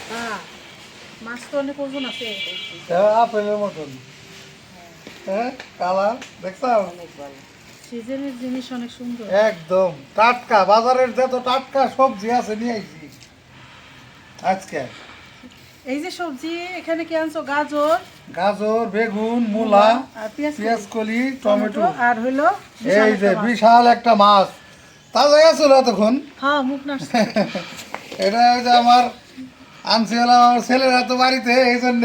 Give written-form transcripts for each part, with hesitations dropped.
কাটা মাছ তো অনেক ওজন আছে। আপেলের মতন। হ্যাঁ, কালার দেখছো? অনেক ভালো, সিজনের জিনিস অনেক সুন্দর। একদম টাটকা, বাজারের যত টাটকা সবজি আছে নিয়ে আইছি আজকে। এই যে সবজি এখানে কি আনছো? গাজর, গাজর, বেগুন, মূলা, আর পেঁয়াজ কলি, টমেটো, আর হইলো এই যে বিশাল একটা মাছ। তাজা গেছিল এতক্ষণ। হ্যাঁ মুখ নাড়ছে। এটা ওই যে আমার আনছি হলাম আমার ছেলেরা তো বাড়িতে, এই জন্য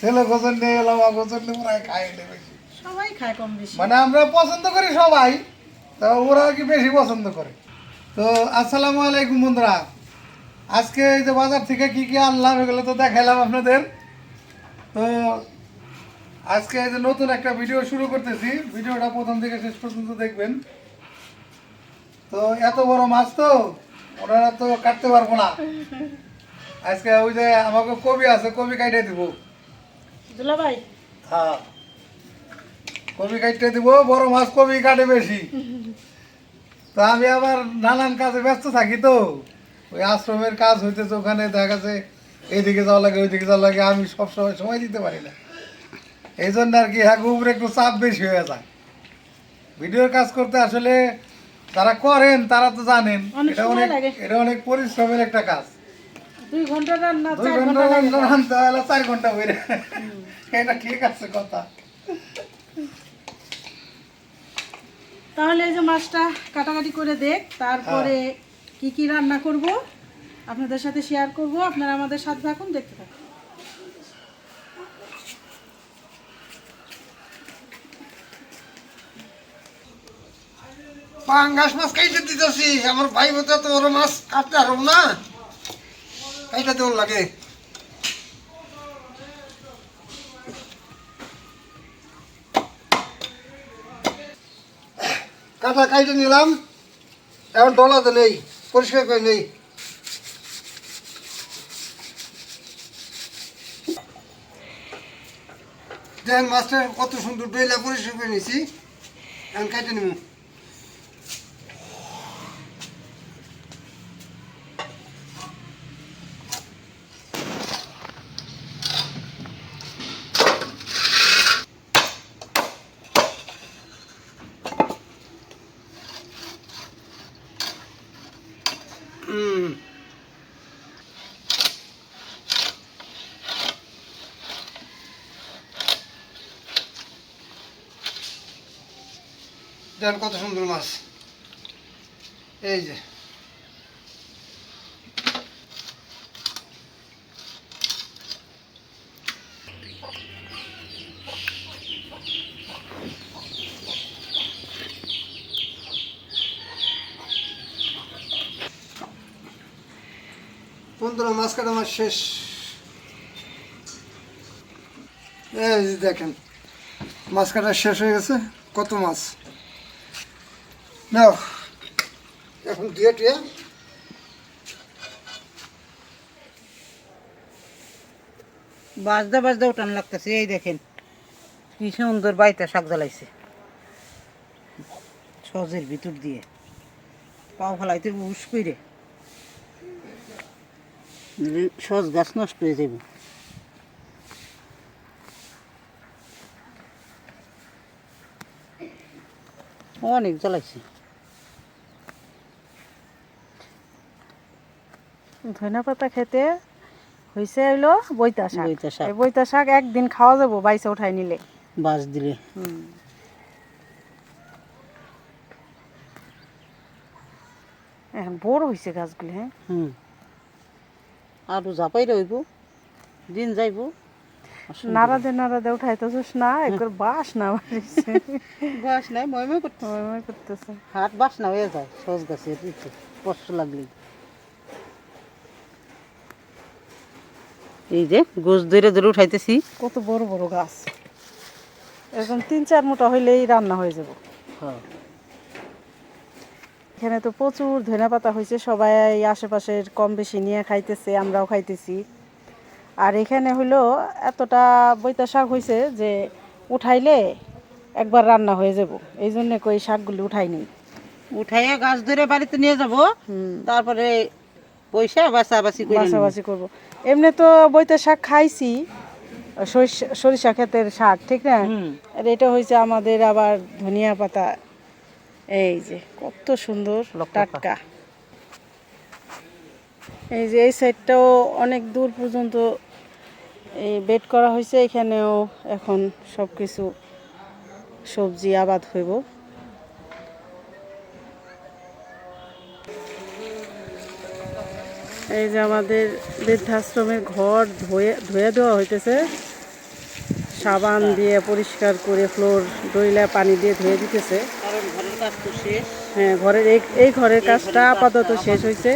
ছেলে গোজন নিয়ে এলাম, আমার গোজন নিয়ে ওরা খাই নি বেশি। সবাই খায় কম বেশি। মানে আমরা পছন্দ করি সবাই, তো ওরা কি বেশি পছন্দ করে। তো আসসালামু আলাইকুম বন্ধুরা, আজকে এই যে বাজার থেকে কি কি আনলাম এগুলো তো দেখাইলাম আপনাদের। তো আজকে এই যে নতুন একটা ভিডিও শুরু করতেছি, ভিডিওটা প্রথম থেকে শেষ পর্যন্ত দেখবেন। তো এত বড় মাছ তো ওনারা তো কাটতে পারবো না আজকে। ওই যে আমাকে কবি আছে, কবি কাটে দিব। দুলা ভাই, হ্যাঁ, কবি কাটতে দিব, বড় মাছ কবি কাটে বেশি। তো আমি আবার নানান কাজে ব্যস্ত থাকি, তো ওই আশ্রমের কাজ হইতেছে, ওখানে দেখা গেছে এইদিকে যাওয়া লাগে ওইদিকে যাওয়া লাগে, আমি সবসময় সময় দিতে পারি না। এই জন্য আর কি হ্যাঁ উপরে একটু চাপ বেশি হয়ে যায়। ভিডিওর কাজ করতে আসলে যারা করেন তারা তো জানেন এটা অনেক পরিশ্রমের একটা কাজ। 2 ঘন্টা রান্না, 2 ঘন্টা রান্না রান্নতে হলে 4 ঘন্টা বেড়ে, এটা ঠিক আছে কথা। তাহলে এই যে মাছটা কাটাকাটি করে দেখ, তারপরে কি কি রান্না করব আপনাদের সাথে শেয়ার করব। আপনারা আমাদের সাথে থাকুন, দেখতে থাকুন। পাঙ্গাস মাছ কাইতে দিতেছি, আমার ভাই বোধ তো ওর মাছ কাটতে পারব না, কাইটা দেওয়ার লাগে। কাটা কাইটে নিলাম, এখন ডলাতে নেই, পরিষ্কার করে নেই। দেখেন মাছটা কত সুন্দর ডইলা পরিষ্কার করে নিয়েছি, এখন কাইটে নিব। দেখেন কত সুন্দর মাছ, এই যে। বন্ধুরা মাছ কাটা মাছ শেষ, এই যে দেখেন মাছ কাটা শেষ হয়ে গেছে। কত মাছ নাও, এখন দিয়ে টিয়া বাজদা বাজদা উঠান লাগতেছে। এই দেখেন কি সুন্দর বাইতা শাক জ্বালাইছে সজের ভিতর দিয়ে, পাও ফেলাইতে উস করে সজ গাছ নষ্ট হয়ে যাবে। অনেক জ্বালাইছে। ধনিয়া পাতা খেতে হয়েছে হইলো বইতা শাক। বইতা শাক। এই বইতা শাক একদিন খাওয়া যাবো বাইসে উঠাই নিলে। বাস দিলে এখন বড় হয়েছে গাছগুলি। হ্যাঁ, আরো ঝাপাই রইব, দিন যাইব। নাড়া দে উঠাইতেছিস না, একবার বাস না মারিছে। বাস নাই, ময়ময় করতে ময়ময় করতেছে। হাট বাস না হয়ে যায় সজ গাছের দিতে কষ্ট লাগলে। এই যে গোছ ধরে ধরে উঠাইতেছি। কত বড় বড় গাছ, এরকম 3-4 মুঠা হইলেই রান্না হয়ে যাব। হ্যাঁ, এখানে তো প্রচুর ধনিয়া পাতা হয়েছে, সবাই আশেপাশের কম বেশি নিয়ে খাইতেছে, আমরাও খাইতেছি। আর এখানে হইলো এতটা বইতা শাক হয়েছে যে উঠাইলে একবার রান্না হয়ে যাব, এই জন্য কই শাকগুলি উঠাই নিই। উঠাইয়া গাছ ধরে বাড়িতে নিয়ে যাব, তারপরে পয়সা বাছাবাছি করে নিব। বাছাবাছি করব। এমনি তো বইতে শাক খাইছি, সরিষা ক্ষেতের শাক, ঠিক না? হুম। আর এটা হয়েছে আমাদের আবার ধনিয়া পাতা। এই যে কত সুন্দর লক্ষ্য টাটকা। এই যে এই সাইডটাও অনেক দূর পর্যন্ত এই বেড করা হয়েছে, এখানেও এখন সব কিছু সবজি আবাদ হইব। এই যে আমাদের বৃদ্ধাশ্রমের ঘর ধুয়ে ধুয়ে দেওয়া হইতেছে, সাবান দিয়ে পরিষ্কার করে ফ্লোর ডইলা পানি দিয়ে ধুয়ে দিতেছে। কারণ ঘরের কাজ তো শেষ। হ্যাঁ, ঘরের এই ঘরের কাজটা আপাতত শেষ হয়েছে।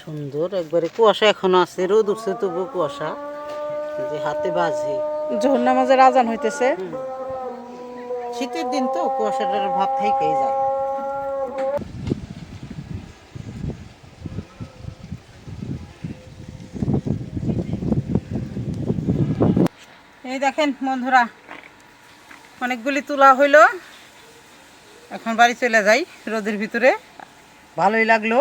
সুন্দর একবারে কুয়াশা এখনো আছে, রোদ উঠছে তবু কুয়াশা, যে হাতে বাজে। জোহর নামাজের আজান হইতেছে। শীতের দিন তো কুয়াশাটার ভাব থেকেই যায়। এই দেখেন বন্ধুরা, অনেকগুলি তোলা হইলো, এখন বাড়ি চলে যাই রোদের ভিতরে। ভালোই লাগলো।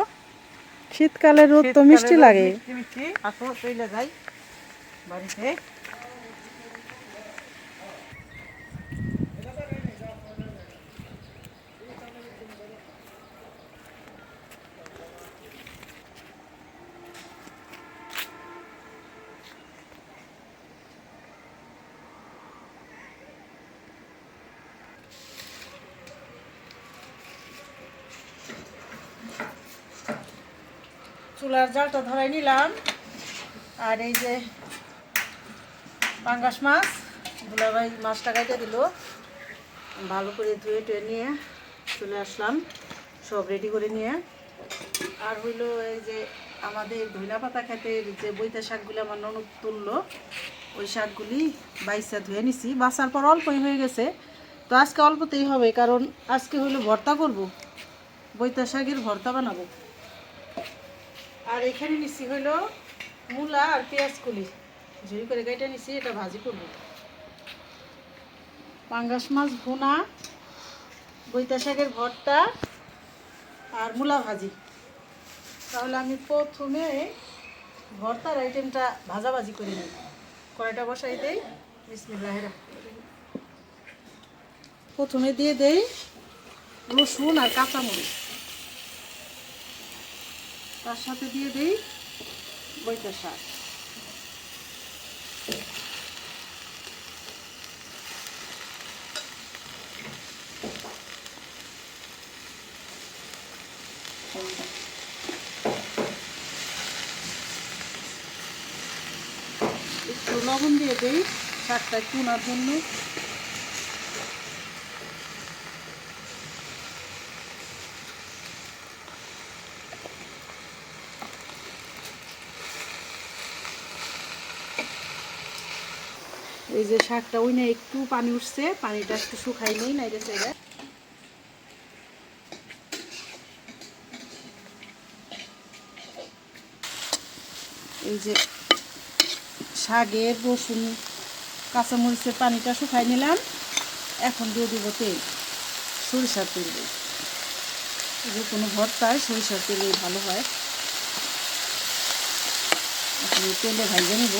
শীতকালে রোদ তো মিষ্টি লাগে। মিষ্টি মিষ্টি আসো চলে যাই বাড়িতে। চুলার জালটা ধরাই নিলাম। আর এই যে পাঙ্গাস মাছ, দুলাভাই মাছটা কাটে দিল, ভালো করে ধুয়ে টুয়ে নিয়ে চলে আসলাম, সব রেডি করে নিয়ে। আর হইলো এই যে আমাদের ধইনা পাতা খেতের যে বইতা শাকগুলি আমার ননদ তুললো, ওই শাকগুলি বাইসা ধুয়ে নিছি। বাসার পর অল্পই হয়ে গেছে, তো আজকে অল্পতেই হবে, কারণ আজকে হইলো ভর্তা করব, বইতা শাকের ভর্তা বানাবো। আর এখানে নিচ্ছি হইলো মূলা আর পেঁয়াজ কলি ঝুরি করে কেটে নিচ্ছি, এটা ভাজি করব। পাঙ্গাস মাছ ভুনা, বইতা শাকের ভর্তা আর মূলা ভাজি। তাহলে আমি প্রথমে ভর্তার আইটেমটা ভাজাভাজি করে নিই। কড়াইটা বসাই দেই, বিসমিল্লাহির রহমানির রহিম। প্রথমে দিয়ে দেই রসুন আর কাঁচামরিচ, তার সাথে দিয়ে দেই বইতা শাক। একটু লবণ দিয়ে দেই শাকটা একটু উনার জন্য। এই যে শাকটা উইনে একটু পানি উঠছে, পানিটা একটু শুকাই নেই না, এটা চাইলে এই যে শাকের রসুন কাঁচামরিচের পানিটা শুকাই নিলাম। এখন দিয়ে দিব তেল, সরিষার তেল দিই। যে কোনো ভর্তায় সরিষার তেলেই ভালো হয়। এখন এই তেলে ভাজে নিব।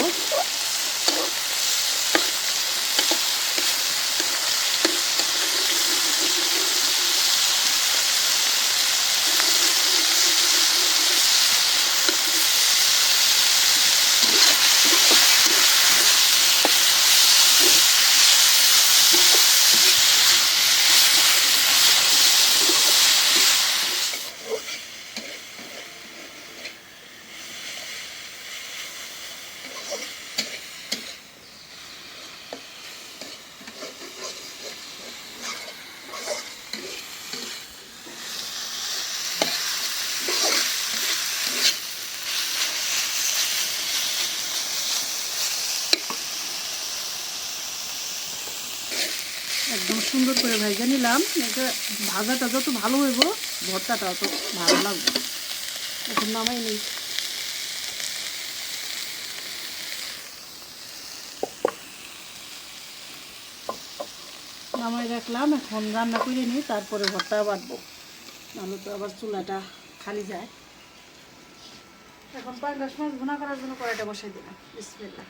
একদম সুন্দর করে ভেজে নিলাম। এটা ভাজাটা যত ভালো হইব ভর্তাটা তত ভালো লাগবে। এখন নামাই নেই। নামাই রাখলাম, এখন রান্না করে নিই, তারপরে ভর্তা বাটবো। নাহলে তো আবার চুলাটা খালি যায়। এখন পাঙ্গাস মাছ ভুনা করার জন্য কড়াইটা বসাই দিলাম। বিসমিল্লাহ।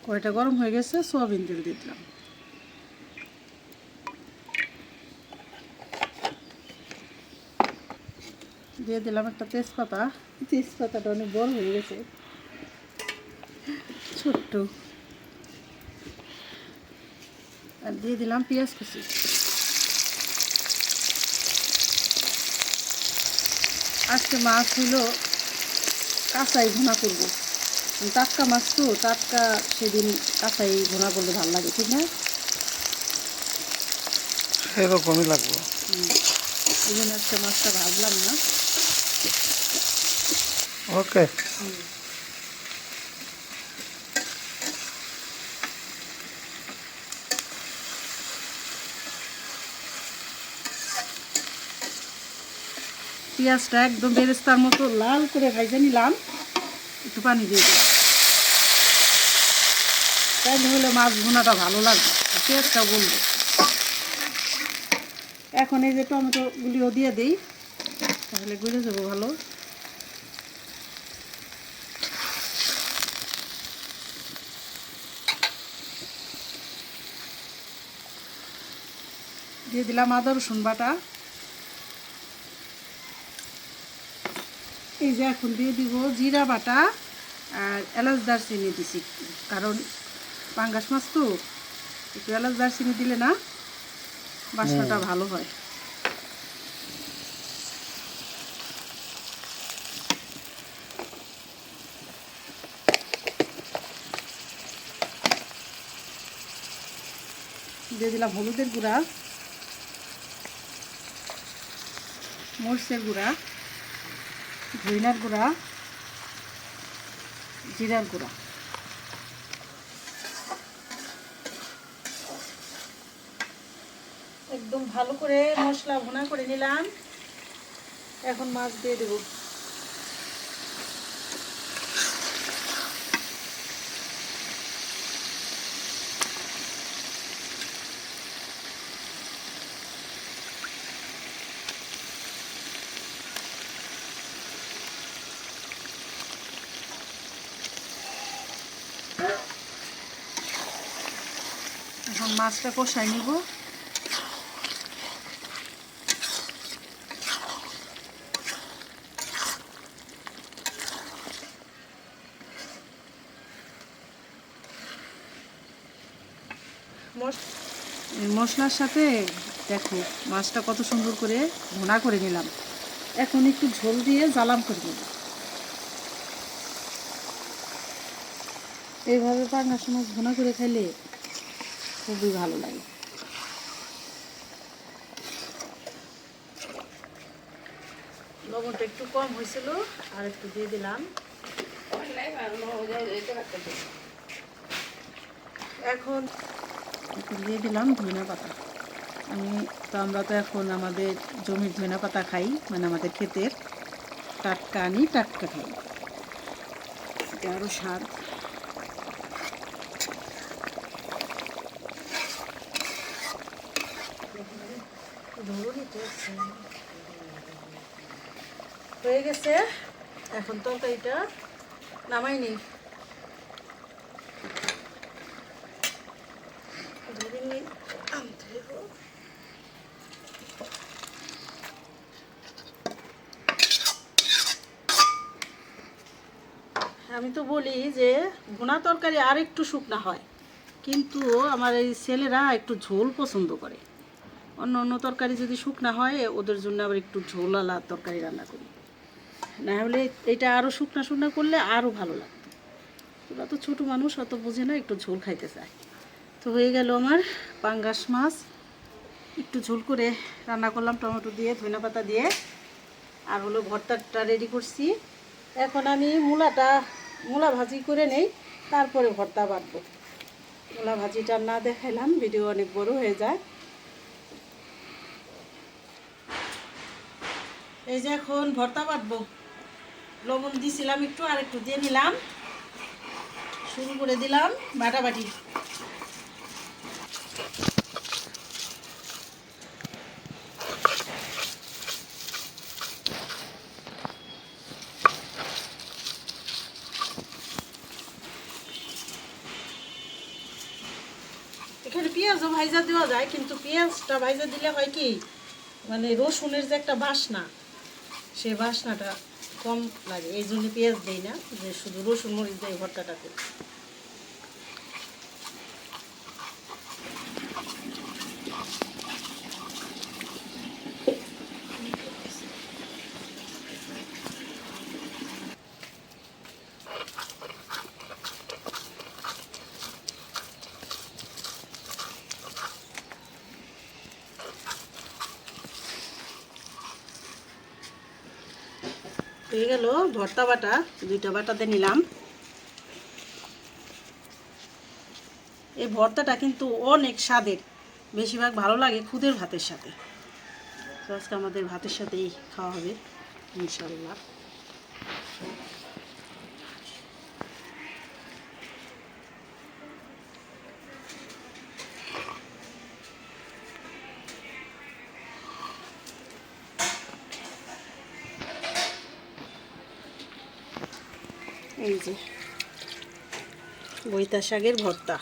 কড়াইটা গরম হয়ে গেছে, সোয়াবিন তেল দিয়ে দিলাম। দিয়ে দিলাম একটা তেজপাতা। তেজপাতাটা অনেক বড় হয়ে গেছে, ছোট্ট। আর দিয়ে দিলাম পেঁয়াজ কুচি। আজকে মাছ হইলো কাঁচাই ভুনা করবো। টাটকা মাছ তো, টাটকা সেদিন কাঁচাই ভুনা করলে ভালো লাগে, ঠিক না? সেরকমই লাগবে। এই জন্য আজকে মাছটা ভাজলাম না। ওকে। পেঁয়াজটা একদম বেরেস্তার মতো লাল করে ভাইজে নিলাম। একটু পানি দিয়ে দিলাম, তাইলে হলে মাছ ভুনাটা ভালো লাগবে, পেঁয়াজটা গলবে। এখন এই যে টমেটোগুলিও দিয়ে দিই, তাহলে গলে যাবো ভালো। দিয়ে দিলাম আদা রসুন বাটা। এই যে এখন দিয়ে দিব জিরা বাটা আর এলাচ দারচিনি দিছি, কারণ পাঙ্গাস মাছ তো একটু এলাচ দারচিনি দিলে না বাসনাটা ভালো হয়। দিয়ে দিলাম হলুদের গুঁড়া, মরিচের গুঁড়া, ধনিয়ার গুঁড়া, জিরার গুঁড়া। একদম ভালো করে মশলা ভুনা করে নিলাম। এখন মাছ দিয়ে দেব। এখন মাছটা কষাই নিব। মশলার সাথে দেখো মাছটা কত সুন্দর করে ভুনা করে নিলাম। এখন একটু ঝোল দিয়ে জ্বালাম করে দেব। এইভাবে পাঙ্গাস মাছ ভুনা করে খাইলে খুবই ভালো লাগে। লবণটা একটু কম হয়েছিল, আর একটু দিয়ে দিলাম। এখন দিয়ে দিলাম ধনিয়া পাতা। আমরা তো এখন আমাদের জমির ধনিয়া পাতা খাই, মানে আমাদের ক্ষেতের টাটকা আনি টাটকা খাই, এটা আরও স্বাদ। হয়ে গেছে, এখন তরকারিটা নামাই নি। আমি তো বলি যে ভুনা তরকারি আর একটু শুকনা হয়, কিন্তু আমার এই ছেলেরা একটু ঝোল পছন্দ করে। অন্য অন্য তরকারি যদি শুকনা হয় ওদের জন্য আবার একটু ঝোলালা তরকারি রান্না করি, না হলে এটা আরও শুকনা শুকনা করলে আরও ভালো লাগতো। ওরা তো ছোটো মানুষ, অত বোঝে না, একটু ঝোল খাইতে চায়। তো হয়ে গেল আমার পাঙ্গাস মাছ, একটু ঝোল করে রান্না করলাম টমেটো দিয়ে ধনিয়া পাতা দিয়ে। আর হলো ভর্তাটা রেডি করছি। এখন আমি মূলা ভাজি করে নেই, তারপরে ভর্তা বাটবো। মূলা ভাজিটা না দেখাইলাম, ভিডিও অনেক বড় হয়ে যায়। এই যে এখন ভর্তা বাটবো। লবণ দিছিলাম একটু, আর একটু দিয়ে নিলাম, শুরু করে দিলাম বাটাবাটি। পেঁয়াজও ভাইজা দেওয়া যায়, কিন্তু পেঁয়াজটা ভাইজা দিলে হয় কি মানে রসুনের যে একটা বাসনা, সেই বাসনাটা কম লাগে, এই জন্য পেঁয়াজ দেই না, যে শুধু রসুন মরিচ দেয় ভর্তাটাতে। হয়ে গেল ভর্তা বাটা, 2টা বাটাতে নিলাম। এই ভর্তাটা কিন্তু অনেক স্বাদের, বেশিরভাগ ভালো লাগে খুদের ভাতের সাথে। তো আজকে আমাদের ভাতের সাথেই খাওয়া হবে ইনশাল্লাহ। এই যে বইতা শাকের ভর্তা।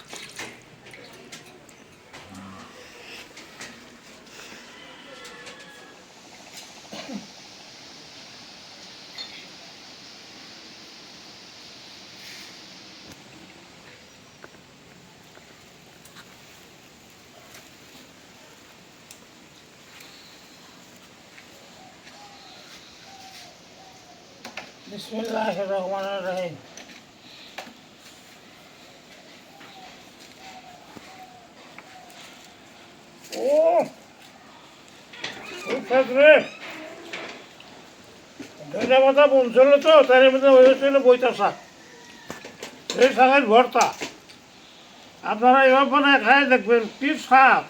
বিসমিল্লাহির রহমানির রহিম। ও রে, ধনে পাতা বলছিল তো, তার মধ্যে হয়েছিল বইটা শাক, এই শাকের ভর্তা। আপনারা এবার বানায় খাই দেখবেন, কি শাক,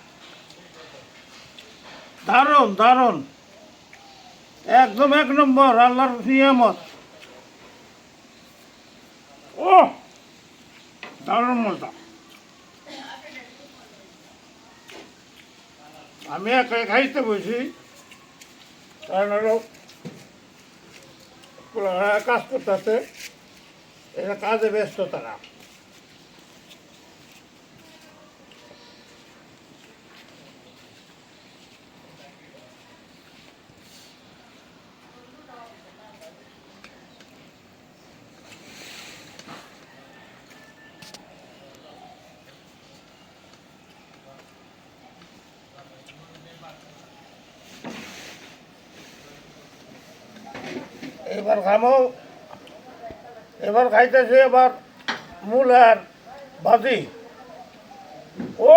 দারুণ দারুণ, একদম 1 নম্বর, আল্লাহর নিয়ামত। ও দারুণ মজা। আমি একাই খাইতে বসি, কারণ হলো কাজ করতেছে, এটা কাজে ব্যস্ত তারা। এবার খামো, এবার খাইতেছে এবার মূলার ভাজি। ও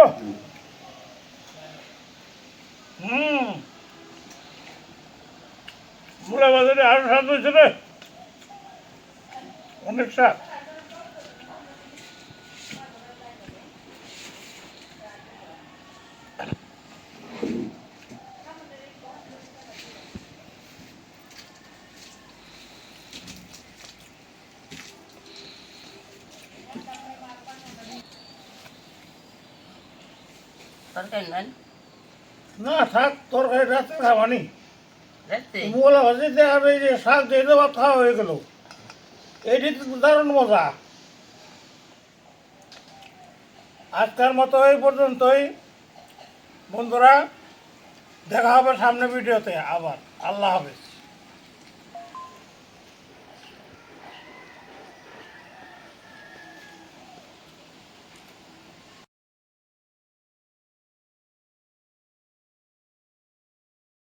মূলা ভাজিটা আরো স্বাদ হয়েছে রে, অনেক স্বাদ। না থাক, তরকারি রাত্রে খাবানি, মূলা ভাজিতে আর এই যে শাক দিয়ে দেওয়া খাওয়া হয়ে গেল, এটি তো দারুণ মজা। আজকের মতো এই পর্যন্তই বন্ধুরা, দেখা হবে সামনে ভিডিওতে আবার। আল্লাহ হাফেজ।